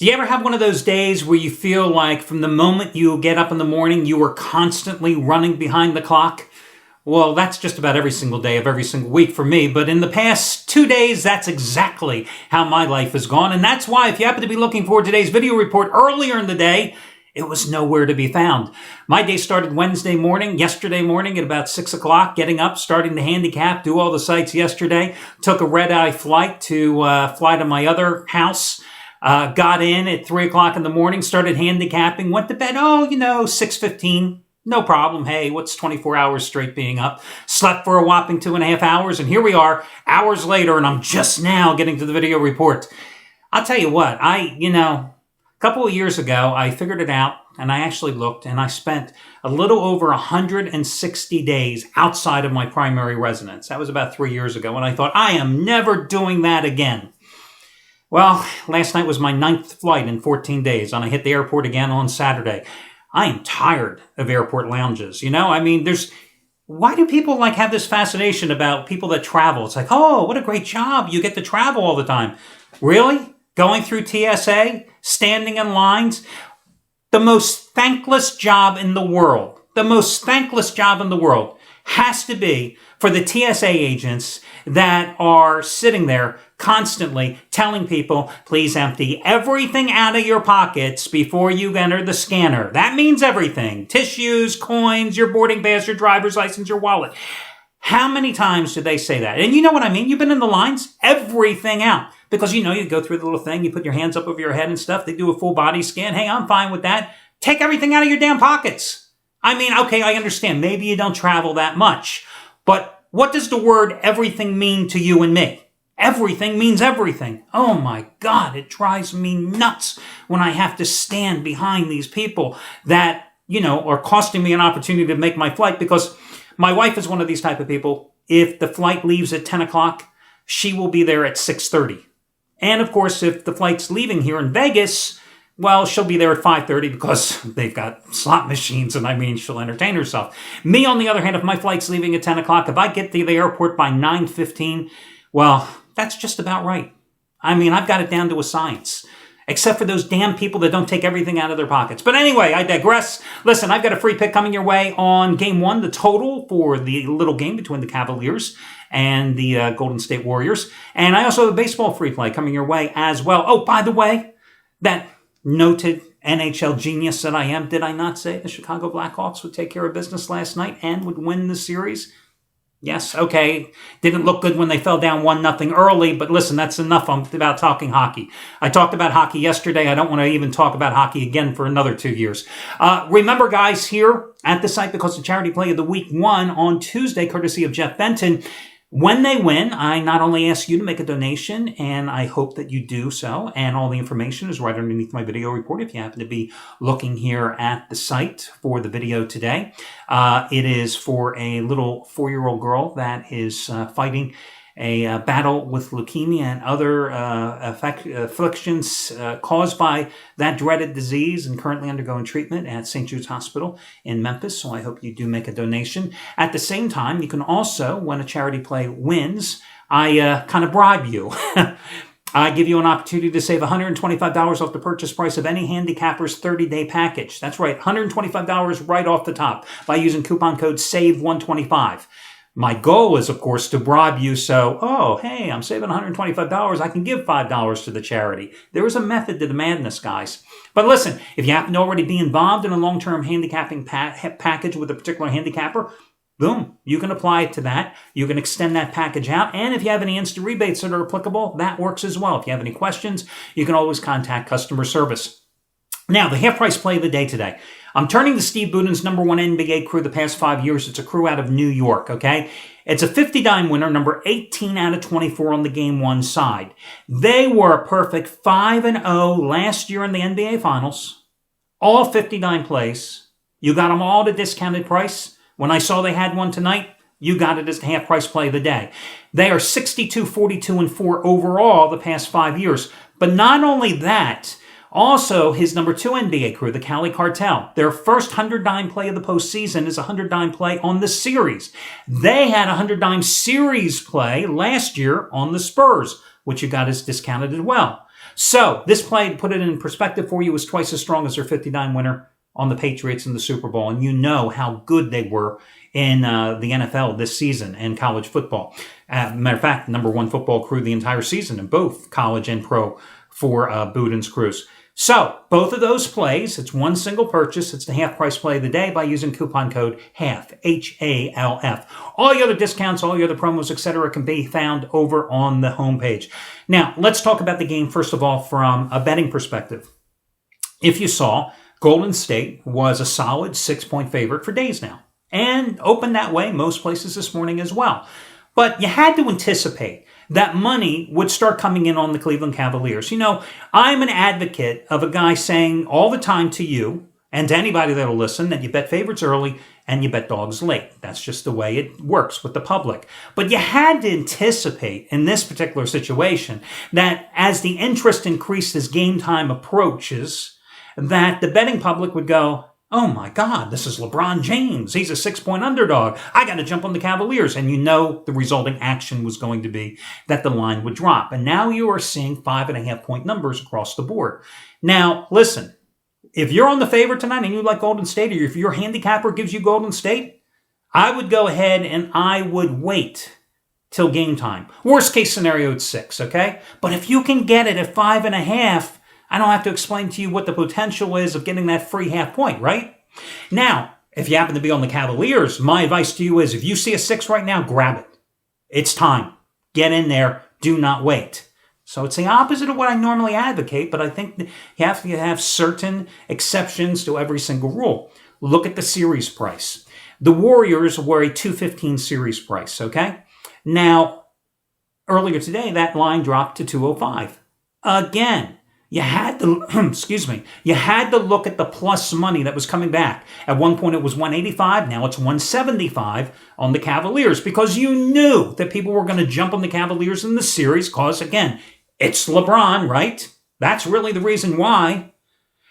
Do you ever have one of those days where you feel like from the moment you get up in the morning, you are constantly running behind the clock? Well, that's just about every single day of every single week for me. But in the past 2 days, that's exactly how my life has gone. And that's why if you happen to be looking for today's video report earlier in the day, it was nowhere to be found. My day started Wednesday morning, yesterday morning at about 6 o'clock, getting up, starting the handicap, do all the sites yesterday. Took a red-eye flight to fly to my other house. Got in at 3 o'clock in the morning, started handicapping, went to bed, 6:15. No problem. Hey, what's 24 hours straight being up? Slept for a whopping 2.5 hours, and here we are, hours later, and I'm just now getting to the video report. I'll tell you what, a couple of years ago, I figured it out, and I actually looked, and I spent a little over 160 days outside of my primary residence. That was about 3 years ago, and I thought, I am never doing that again. Well, last night was my 9th flight in 14 days, and I hit the airport again on Saturday. I am tired of airport lounges. Why do people have this fascination about people that travel? It's like, oh, what a great job. You get to travel all the time. Really? Going through TSA? Standing in lines? The most thankless job in the world. The most thankless job in the world has to be for the TSA agents that are sitting there constantly telling people, please empty everything out of your pockets before you enter the scanner. That means everything. Tissues, coins, your boarding pass, your driver's license, your wallet. How many times do they say that? And you know what I mean? You've been in the lines, everything out. Because you go through the little thing, you put your hands up over your head and stuff. They do a full body scan. Hey, I'm fine with that. Take everything out of your damn pockets. Okay, I understand. Maybe you don't travel that much. But what does the word everything mean to you and me? Everything means everything. Oh my God, it drives me nuts when I have to stand behind these people that, are costing me an opportunity to make my flight, because my wife is one of these type of people. If the flight leaves at 10 o'clock, she will be there at 6:30. And of course, if the flight's leaving here in Vegas, well, she'll be there at 5:30 because they've got slot machines, and she'll entertain herself. Me, on the other hand, if my flight's leaving at 10 o'clock, if I get to the airport by 9:15, well, that's just about right. I've got it down to a science. Except for those damn people that don't take everything out of their pockets. But anyway, I digress. Listen, I've got a free pick coming your way on Game 1, the total for the little game between the Cavaliers and the Golden State Warriors. And I also have a baseball free play coming your way as well. Oh, by the way, that noted NHL genius that I am, did I not say the Chicago Blackhawks would take care of business last night and would win the series? Yes, okay. Didn't look good when they fell down 1-0 early, but listen, that's enough about talking hockey. I talked about hockey yesterday. I don't want to even talk about hockey again for another 2 years. Remember, guys, here at the site, because the charity play of the week won on Tuesday, courtesy of Jeff Benton. When they win, I not only ask you to make a donation, and I hope that you do so, and all the information is right underneath my video report if you happen to be looking here at the site for the video today. It is for a little 4-year-old girl that is fighting a battle with leukemia and other afflictions caused by that dreaded disease, and currently undergoing treatment at St. Jude's Hospital in Memphis. So I hope you do make a donation. At the same time, you can also, when a charity play wins, I kind of bribe you. I give you an opportunity to save $125 off the purchase price of any handicapper's 30-day package. That's right, $125 right off the top by using coupon code SAVE125. My goal is, of course, to bribe you so, hey, I'm saving $125. I can give $5 to the charity. There is a method to the madness, guys. But listen, if you happen to already be involved in a long-term handicapping package with a particular handicapper, boom, you can apply to that. You can extend that package out. And if you have any instant rebates that are applicable, that works as well. If you have any questions, you can always contact customer service. Now, the half-price play of the day today. I'm turning to Steve Buden's number 1 NBA crew the past 5 years. It's a crew out of New York, okay? It's a 50-dime winner, number 18 out of 24 on the Game 1 side. They were a perfect 5-0 last year in the NBA Finals. All 50-dime plays. You got them all at a discounted price. When I saw they had one tonight, you got it as the half-price play of the day. They are 62, 42, and 4 overall the past 5 years. But not only that, also, his number 2 NBA crew, the Cali Cartel, their first 100-dime play of the postseason is a 100-dime play on the series. They had a 100-dime series play last year on the Spurs, which you got as discounted as well. So this play, to put it in perspective for you, was twice as strong as their 59 winner on the Patriots in the Super Bowl. And you know how good they were in the NFL this season and college football. Matter of fact, number one football crew the entire season in both college and pro for Boudin's Crews. So both of those plays, it's one single purchase. It's the half price play of the day by using coupon code HALF, HALF. All the other discounts, all the other promos, etc. can be found over on the homepage. Now, let's talk about the game, first of all, from a betting perspective. If you saw, Golden State was a solid 6-point favorite for days now and opened that way most places this morning as well. But you had to anticipate that money would start coming in on the Cleveland Cavaliers. You know, I'm an advocate of a guy saying all the time to you and to anybody that'll listen that you bet favorites early and you bet dogs late. That's just the way it works with the public. But you had to anticipate in this particular situation that as the interest increased as game time approaches, that the betting public would go, oh my God, this is LeBron James. He's a 6-point underdog. I got to jump on the Cavaliers. And you know the resulting action was going to be that the line would drop. And now you are seeing 5.5-point numbers across the board. Now, listen, if you're on the favorite tonight and you like Golden State, or if your handicapper gives you Golden State, I would go ahead and I would wait till game time. Worst case scenario, it's 6, okay? But if you can get it at 5.5, I don't have to explain to you what the potential is of getting that free half point, right? Now, if you happen to be on the Cavaliers, my advice to you is if you see a 6 right now, grab it. It's time. Get in there. Do not wait. So it's the opposite of what I normally advocate, but I think you have to have certain exceptions to every single rule. Look at the series price. The Warriors were a 215 series price, okay? Now, earlier today, that line dropped to 205. Again, you had to, you had to look at the plus money that was coming back. At one point it was 185, now it's 175 on the Cavaliers because you knew that people were going to jump on the Cavaliers in the series because, again, it's LeBron, right? That's really the reason why.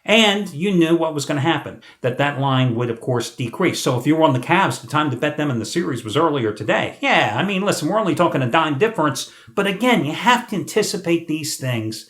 And you knew what was going to happen, that line would, of course, decrease. So if you were on the Cavs, the time to bet them in the series was earlier today. Yeah, I mean, listen, we're only talking a dime difference. But again, you have to anticipate these things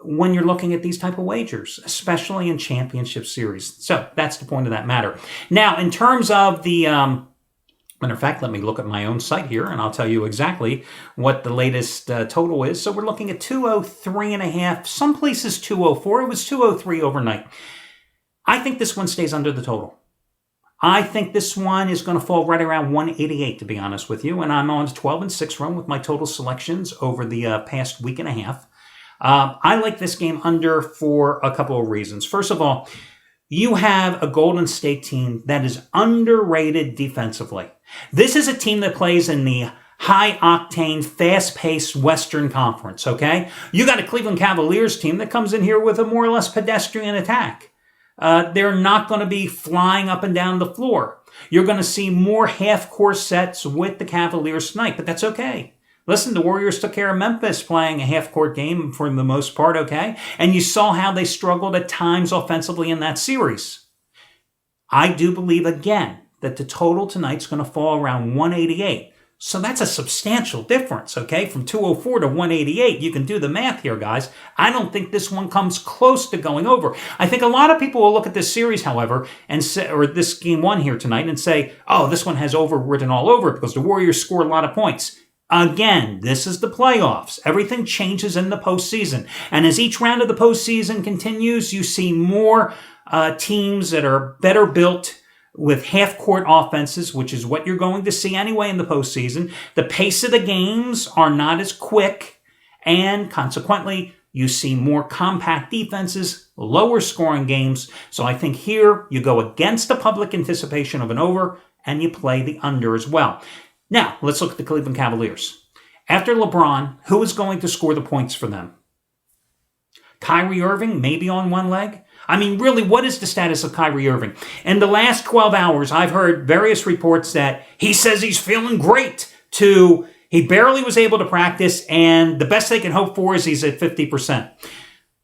when you're looking at these type of wagers, especially in championship series. So that's the point of that matter. Now, in terms of the, matter of fact, let me look at my own site here and I'll tell you exactly what the latest total is. So we're looking at 203.5, some places 204. It was 203 overnight. I think this one stays under the total. I think this one is going to fall right around 188, to be honest with you. And I'm on 12-6 run with my total selections over the past week and a half. I like this game under for a couple of reasons. First of all, you have a Golden State team that is underrated defensively. This is a team that plays in the high-octane, fast-paced Western Conference, okay? You got a Cleveland Cavaliers team that comes in here with a more or less pedestrian attack. They're not going to be flying up and down the floor. You're going to see more half-court sets with the Cavaliers tonight, but that's okay. Listen, the Warriors took care of Memphis playing a half-court game for the most part, okay? And you saw how they struggled at times offensively in that series. I do believe, again, that the total tonight's going to fall around 188. So that's a substantial difference, okay? From 204 to 188. You can do the math here, guys. I don't think this one comes close to going over. I think a lot of people will look at this series, however, and say, or this game one here tonight, and say, oh, this one has over written all over it because the Warriors scored a lot of points. Again, this is the playoffs. Everything changes in the postseason. And as each round of the postseason continues, you see more teams that are better built with half-court offenses, which is what you're going to see anyway in the postseason. The pace of the games are not as quick, and consequently, you see more compact defenses, lower scoring games. So I think here you go against the public anticipation of an over, and you play the under as well. Now, let's look at the Cleveland Cavaliers. After LeBron, who is going to score the points for them? Kyrie Irving, maybe on one leg? I mean, really, what is the status of Kyrie Irving? In the last 12 hours, I've heard various reports that he says he's feeling great to he barely was able to practice, and the best they can hope for is he's at 50%.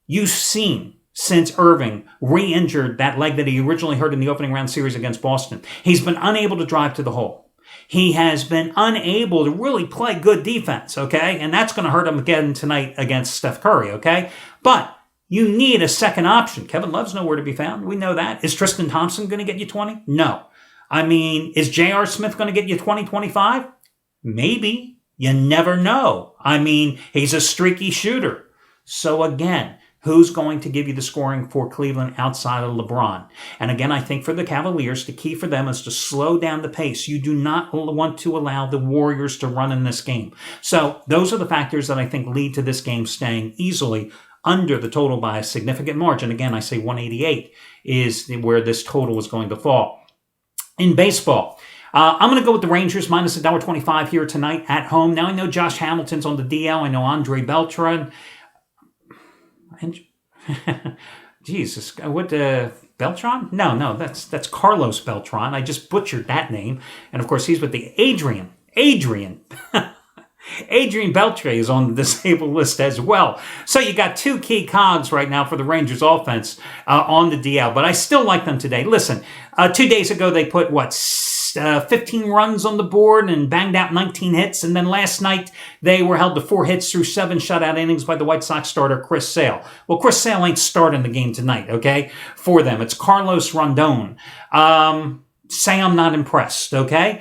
You've seen since Irving re-injured that leg that he originally hurt in the opening round series against Boston, he's been unable to drive to the hole. He has been unable to really play good defense, okay? And that's going to hurt him again tonight against Steph Curry, okay? But you need a second option. Kevin Love's nowhere to be found. We know that. Is Tristan Thompson going to get you 20? No. I mean, is J.R. Smith going to get you 20, 25? Maybe. You never know. I mean, he's a streaky shooter. So again, who's going to give you the scoring for Cleveland outside of LeBron? And again, I think for the Cavaliers, the key for them is to slow down the pace. You do not want to allow the Warriors to run in this game. So those are the factors that I think lead to this game staying easily under the total by a significant margin. Again, I say 188 is where this total is going to fall. In baseball, I'm going to go with the Rangers minus $1.25 here tonight at home. Now, I know Josh Hamilton's on the DL. I know Andre Beltran. Jesus, what, Beltran? No, that's Carlos Beltran. I just butchered that name. And of course, he's with the Adrian. Adrian Beltre is on the disabled list as well. So you got two key cogs right now for the Rangers offense on the DL, but I still like them today. Listen, 2 days ago they put, 15 runs on the board and banged out 19 hits, and then last night they were held to 4 hits through 7 shutout innings by the White Sox starter Chris Sale. Well, Chris Sale ain't starting the game tonight, okay, for them. It's Carlos Rondon. Say I'm not impressed, okay?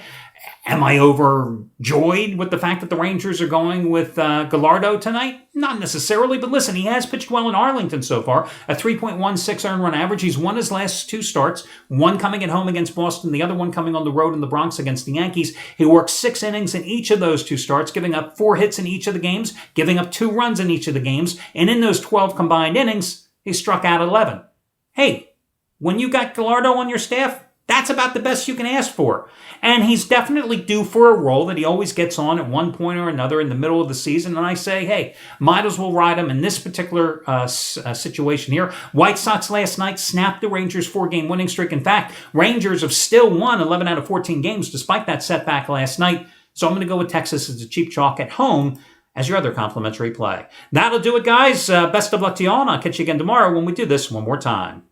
Am I overjoyed with the fact that the Rangers are going with Gallardo tonight? Not necessarily, but listen, he has pitched well in Arlington so far. A 3.16 earned run average. He's won his last 2 starts, one coming at home against Boston, the other one coming on the road in the Bronx against the Yankees. He worked 6 innings in each of those 2 starts, giving up 4 hits in each of the games, giving up 2 runs in each of the games, and in those 12 combined innings, he struck out 11. Hey, when you got Gallardo on your staff, that's about the best you can ask for. And he's definitely due for a role that he always gets on at one point or another in the middle of the season. And I say, hey, might as well ride him in this particular situation here. White Sox last night snapped the Rangers' 4-game winning streak. In fact, Rangers have still won 11 out of 14 games despite that setback last night. So I'm going to go with Texas as a cheap chalk at home as your other complimentary play. That'll do it, guys. Best of luck to you all, and I'll catch you again tomorrow when we do this one more time.